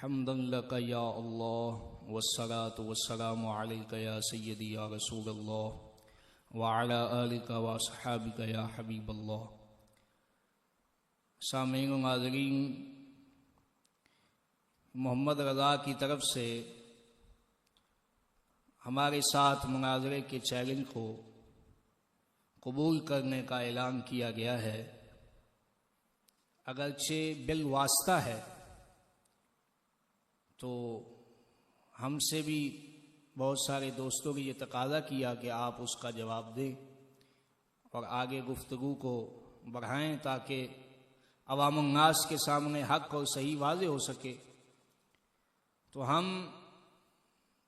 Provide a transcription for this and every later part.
हम्दन luck या अल्लाह वस्सलातु वस्सलामु अलैका या सय्यदी या रसूल अल्लाह व अला आलिका व अस्हाबिका या हबीब अल्लाह। सामीन व नाज़रीन, मोहम्मद रज़ा की तरफ से हमारे साथ मुनाज़रे के चैलेंज को कबूल करने का ऐलान किया गया है। अगरचे बिल वास्ता है तो हमसे भी बहुत सारे दोस्तों ने ये तकाज़ा किया कि आप उसका जवाब दें और आगे गुफ्तगू को बढ़ाएं ताकि अवामुन नास के सामने हक़ और सही वाज़े हो सके। तो हम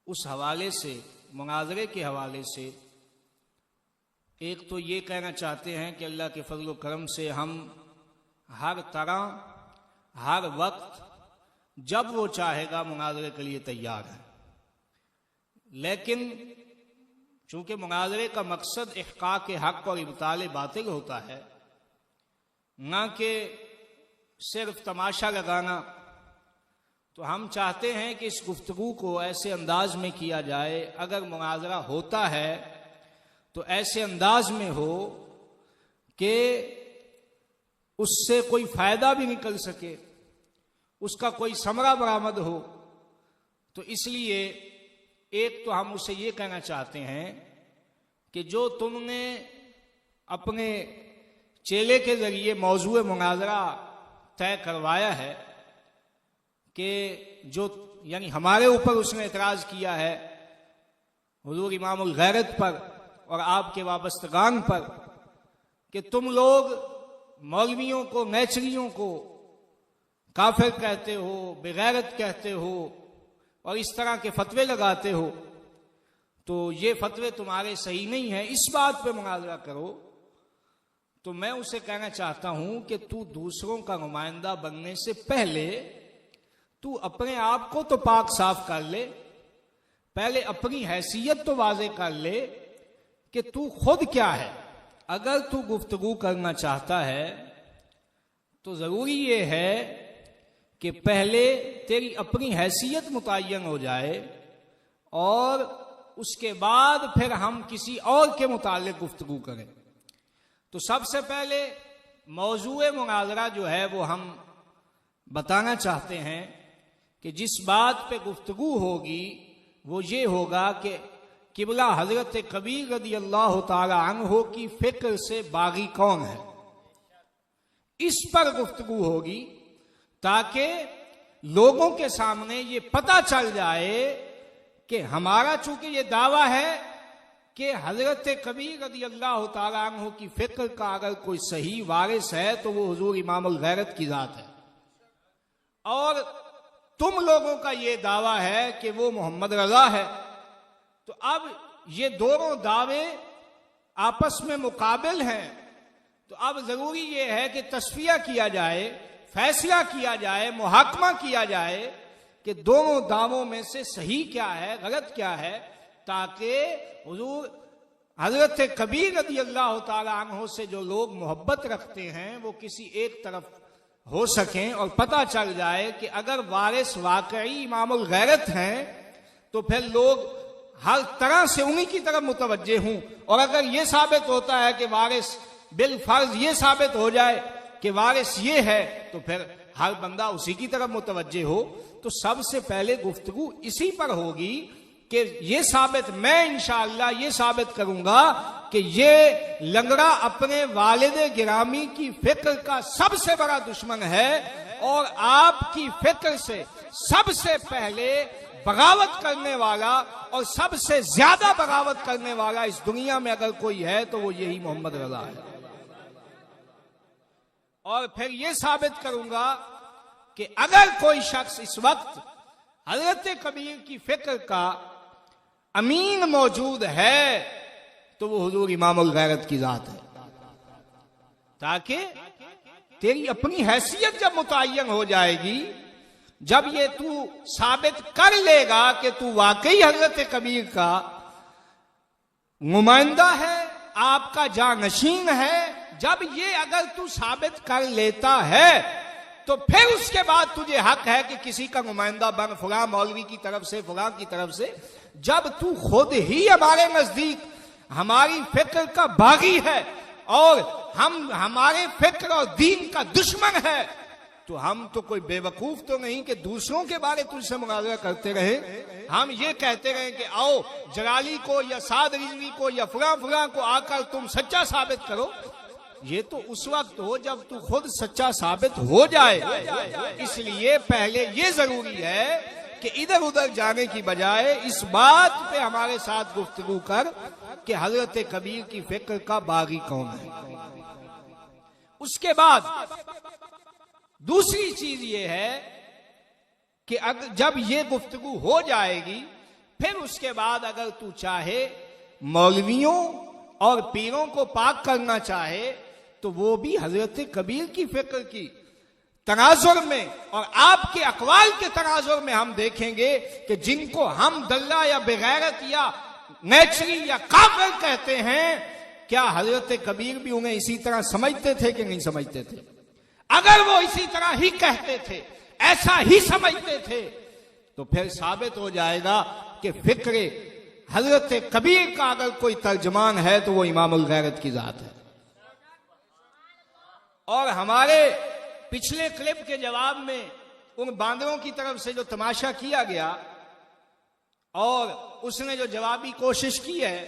उस हवाले से, मुनाज़रे के हवाले से, एक तो ये कहना चाहते हैं कि अल्लाह के फज़ल व करम से हम हर तरह हर वक्त जब वो चाहेगा मुनाज़रे के लिए तैयार है। लेकिन चूंकि मुनाज़रे का मकसद इहक़ाक़ हक़ और इब्ताल बातिल होता है, ना कि सिर्फ तमाशा लगाना, तो हम चाहते हैं कि इस गुफ्तगू को ऐसे अंदाज में किया जाए, अगर मुनाज़रा होता है तो ऐसे अंदाज में हो कि उससे कोई फ़ायदा भी निकल सके, उसका कोई समरा बरामद हो। तो इसलिए एक तो हम उसे ये कहना चाहते हैं कि जो तुमने अपने चेले के ज़रिए मौजूए मुनाज़रा तय करवाया है कि जो यानी हमारे ऊपर उसने एतराज़ किया है हुज़ूर इमामुल गैरत पर और आपके वाबस्तगान पर, कि तुम लोग मौलवियों को, नेचरियों को काफिर कहते हो, बेगैरत कहते हो और इस तरह के फतवे लगाते हो, तो ये फतवे तुम्हारे सही नहीं है, इस बात पे मुनाज़रा करो। तो मैं उसे कहना चाहता हूं कि तू दूसरों का नुमाइंदा बनने से पहले तू अपने आप को तो पाक साफ कर ले, पहले अपनी हैसियत तो वाज़े कर ले कि तू खुद क्या है। अगर तू गुफ्तगू करना चाहता है तो जरूरी ये है कि पहले तेरी अपनी हैसियत मुतय्यन हो जाए और उसके बाद फिर हम किसी और के मुतालिक गुफ्तगू करें। तो सबसे पहले मौजूए मुनाज़रा जो है वो हम बताना चाहते हैं कि जिस बात पे गुफ्तगू होगी वो ये होगा कि किबला हजरत कबीर रज़ी अल्लाह ताला अन्हु की फिक्र से बागी कौन है, इस पर गुफ्तगू होगी, ताकि लोगों के सामने ये पता चल जाए कि हमारा चूंकि ये दावा है कि हजरत कबीर रज़ी अल्लाह ताला अन्हु की फिक्र का अगर कोई सही वारिस है तो वो हुजूर इमामुल गैरत की जात है, और तुम लोगों का ये दावा है कि वो मोहम्मद रज़ा है। तो अब ये दोनों दावे आपस में मुकाबिल हैं, तो अब जरूरी ये है कि तस्फिया किया जाए, फैसला किया जाए, मुहाकमा किया जाए कि दोनों दावों में से सही क्या है, गलत क्या है, ताकि हुजूर हजरत कबीर रज़ी अल्लाह ताला अन्हु से जो लोग मोहब्बत रखते हैं वो किसी एक तरफ हो सकें और पता चल जाए कि अगर वारिस वाकई इमामुल गैरत हैं तो फिर लोग हर तरह से उन्हीं की तरफ मुतवज्जे हूं, और अगर ये साबित होता है कि वारिस बिल फर्ज ये साबित हो जाए कि वारिस ये है तो फिर हर बंदा उसी की तरफ मुतवज्जे हो। तो सबसे पहले गुफ्तगू इसी पर होगी कि ये साबित, मैं इंशाअल्लाह ये साबित करूंगा कि ये लंगड़ा अपने वालिद गिरामी की फिक्र का सबसे बड़ा दुश्मन है और आपकी फिक्र से सबसे पहले बगावत करने वाला और सबसे ज्यादा बगावत करने वाला इस दुनिया में अगर कोई है तो वो यही मोहम्मद रज़ा है। और फिर ये साबित करूंगा कि अगर कोई शख्स इस वक्त हजरत कबीर की फिक्र का अमीन मौजूद है तो वो हुजूर इमामुल गैरत की जात है, ताकि तेरी अपनी हैसियत जब मुतय्यन हो जाएगी, जब ये तू साबित कर लेगा कि तू वाकई हजरत कबीर का नुमाइंदा है, आपका जानशीन है, जब ये अगर तू साबित कर लेता है तो फिर उसके बाद तुझे हक है कि किसी का नुमाइंदा बन, फुला मौलवी की तरफ से, फुला की तरफ से। जब तू खुद ही हमारे नजदीक हमारी फिक्र का बागी है और हम हमारे फिक्र और दीन का दुश्मन है, तो हम तो कोई बेवकूफ तो नहीं कि दूसरों के बारे तुझसे मुनाजरा करते रहे। हम ये कहते रहे कि आओ जलाली को या साद रिजवी को या फुला फुला को आकर तुम सच्चा साबित करो। ये तो उस वक्त हो जब तू खुद सच्चा साबित हो जाए। इसलिए पहले ये जरूरी है कि इधर उधर जाने की बजाय इस बात पे हमारे साथ गुफ्तगू कर कि हजरत कबीर की फिक्र का बागी कौन है। उसके बाद दूसरी चीज ये है कि अगर जब ये गुफ्तगू हो जाएगी, फिर उसके बाद अगर तू चाहे मौलवियों और पीरों को पाक करना चाहे तो वो भी हजरत कबीर की फिक्र की तनाजुर में और आपके अकवाल के तनाजुर में हम देखेंगे कि जिनको हम दल्ला या बेगैरत या नेचरी या काफिर कहते हैं, क्या हजरत कबीर भी उन्हें इसी तरह समझते थे कि नहीं समझते थे? अगर वो इसी तरह ही कहते थे, ऐसा ही समझते थे, तो फिर साबित हो जाएगा कि फिक्रे हजरत कबीर का अगर कोई तर्जमान है तो वो इमामुल गैरत की जात है। और हमारे पिछले क्लिप के जवाब में उन बांदरों की तरफ से जो तमाशा किया गया और उसने जो जवाबी कोशिश की है,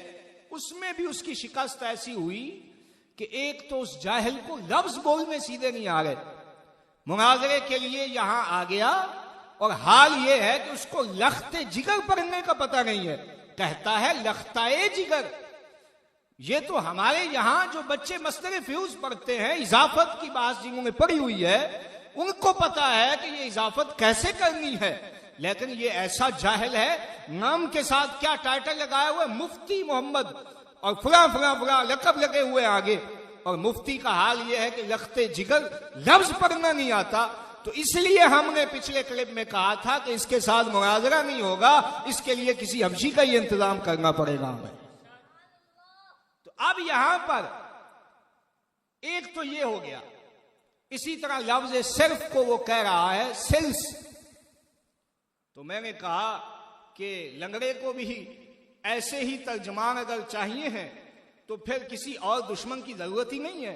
उसमें भी उसकी शिकस्त ऐसी हुई कि एक तो उस जाहिल को लफ्ज बोलने सीधे नहीं आ रहे, मुनाजरे के लिए यहां आ गया और हाल यह है कि उसको लख्ते जिगर पढ़ने का पता नहीं है, कहता है लख्ताए जिगर। ये तो हमारे यहां जो बच्चे मसदर फ्यूज पढ़ते हैं, इजाफत की बात जिन्होंने पढ़ी हुई है, उनको पता है कि ये इजाफत कैसे करनी है। लेकिन ये ऐसा जाहिल है, नाम के साथ क्या टाइटल लगाया हुआ है, मुफ्ती मोहम्मद, और फुला फुला फुला लकब लगे हुए आगे। और मुफ्ती का हाल यह है कि लख्ते जिगर लफ्ज पढ़ना नहीं आता। तो इसलिए हमने पिछले क्लिप में कहा था कि इसके साथ मुनाजरा नहीं होगा, इसके लिए किसी हबशी का ही इंतजाम करना पड़ेगा हमें। तो अब यहां पर एक तो ये हो गया, इसी तरह लफ्ज सिर्फ को वो कह रहा है सिल्स। तो मैंने कहा कि लंगड़े को भी ऐसे ही तर्जमान अगर चाहिए हैं तो फिर किसी और दुश्मन की जरूरत ही नहीं है।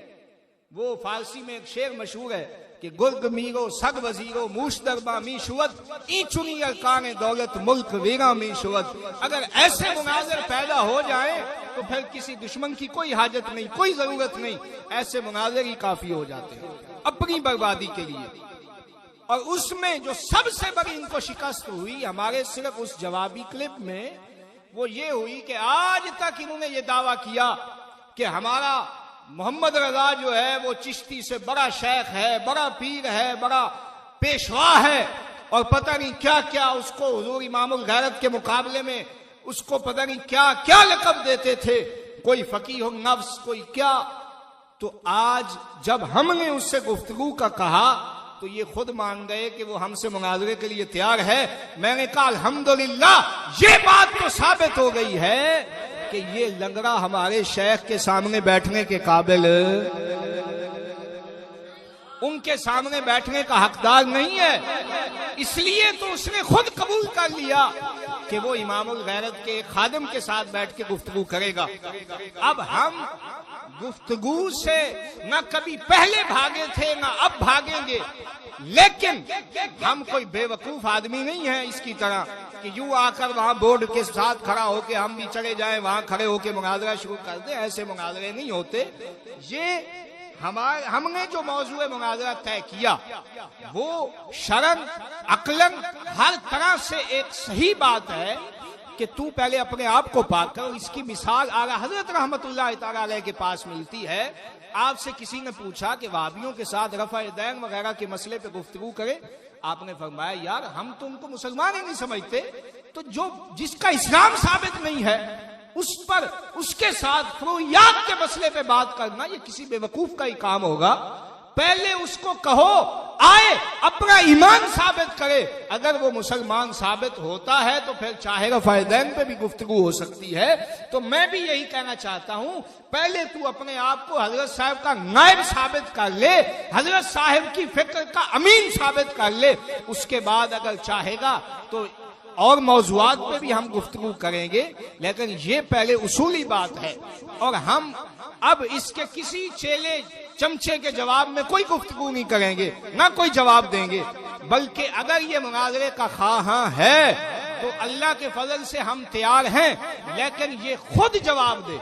वो फारसी में एक शेर मशहूर है कि गुर्ग मीरो सग वजीरो मूश दरबा मी शुवत ई चुनी अरकान दौलत मुल्क वीरा मी शुवत। अगर ऐसे मुनाजर पैदा हो जाए तो फिर किसी दुश्मन की कोई हाजत नहीं, कोई जरूरत नहीं, ऐसे मुनाजर ही काफी हो जाते हैं अपनी बर्बादी के लिए। और उसमें जो सबसे बड़ी इनको शिकस्त हुई हमारे सिर्फ उस जवाबी क्लिप में, वो ये हुई कि आज तक इन्होंने ये दावा किया कि हमारा मोहम्मद रजा जो है वो चिश्ती से बड़ा शेख है, बड़ा पीर है, बड़ा पेशवा है, और पता नहीं क्या क्या उसको हुजूर इमामुल गैरत के मुकाबले में उसको पता नहीं क्या क्या लक़ब देते थे, कोई फकीह नफ्स, कोई क्या। तो आज जब हमने उससे गुफ्तगू का कहा तो ये खुद मान गए कि वो हमसे मुनाजरे के लिए तैयार है। मैंने कहा अल्हम्दुलिल्लाह, ये बात तो साबित हो गई है कि ये लंगड़ा हमारे शेख के सामने बैठने के काबिल, उनके सामने बैठने का हकदार नहीं है। इसलिए तो उसने खुद कबूल कर लिया कि वो इमामुल गैरत के एक खादिम के साथ बैठ के गुफ्तगू करेगा। अब हम गुफ्तगू से न कभी पहले भागे थे न अब भागेंगे, लेकिन हम कोई बेवकूफ आदमी नहीं है इसकी तरह कि यूं आकर वहां बोर्ड के साथ खड़ा होके हम भी चले जाएं, वहां खड़े होके मुनाजरा शुरू कर दें। ऐसे मुनाजरे नहीं होते। ये हमने जो मौजूद मुनाजरा तय किया वो शरन अक्लन हर तरह से एक सही बात है कि तू पहले अपने आप को पाक कर। इसकी मिसाल आला हजरत रहमतुल्लाह तआला अलैह के पास मिलती है। आपसे किसी ने पूछा कि वाबियों के साथ रफ़ा दैन वगैरह के मसले पे गुफ्तगू करे, आपने फरमाया यार हम तो उनको मुसलमान ही नहीं समझते, तो जो जिसका इस्लाम साबित नहीं है उस पर उसके साथ फुरूयात के मसले पे बात करना ये किसी बेवकूफ का ही काम होगा। पहले उसको कहो आए, अपना ईमान साबित करे। अगर वो मुसलमान साबित होता है तो फिर चाहे रफ़ायदैन पे भी गुफ्तगू हो सकती है। तो मैं भी यही कहना चाहता हूं, पहले तू अपने आप को हजरत साहब का नायब साबित कर ले, हजरत साहब की फिक्र का अमीन साबित कर ले। उसके बाद अगर चाहेगा तो और मौजुआत पे भी हम गुफ्तगू करेंगे, लेकिन ये पहले उसूली बात है। और हम अब इसके किसी चेले चमचे के जवाब में कोई गुफ्तगू नहीं करेंगे, ना कोई जवाब देंगे। बल्कि अगर ये मुनाजरे का ख़्वाह है तो अल्लाह के फजल से हम तैयार हैं, लेकिन ये खुद जवाब दे,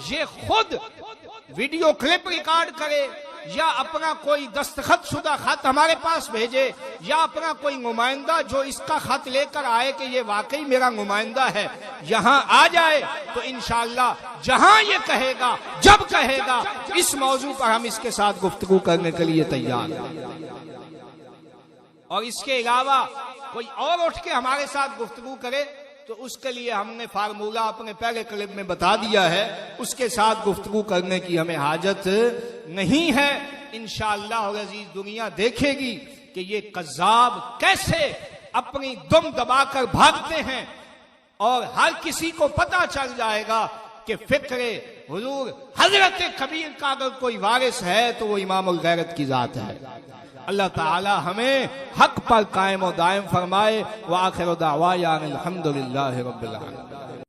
ये खुद वीडियो क्लिप रिकॉर्ड करे, या अपना कोई दस्तखत शुदा खत हमारे पास भेजे, या अपना कोई नुमाइंदा जो इसका खत लेकर आए कि ये वाकई मेरा नुमाइंदा है, यहां आ जाए। तो इंशाअल्लाह जहां ये कहेगा, जब कहेगा, इस मौजू पर हम इसके साथ गुफ्तगू करने के लिए तैयार हैं। और इसके अलावा कोई और उठ के हमारे साथ गुफ्तगू करे तो उसके लिए हमने फार्मूला अपने पहले क्लिप में बता दिया है, उसके साथ गुफ्तगू करने की हमें हाजत नहीं है। इंशाअल्लाह अज़ीज़ दुनिया देखेगी कि ये कज़्ज़ाब कैसे अपनी दुम दबाकर भागते हैं, और हर किसी को पता चल जाएगा कि फिक्रे हुजूर हजरत कबीर का अगर कोई वारिस है तो वो इमामुल गैरत की जात है। अल्लाह ताला हमें हक पर कायम और दायम फरमाए। व आखिर दावाना अनिल हम्दुलिल्लाहि रब्बिल आलमीन।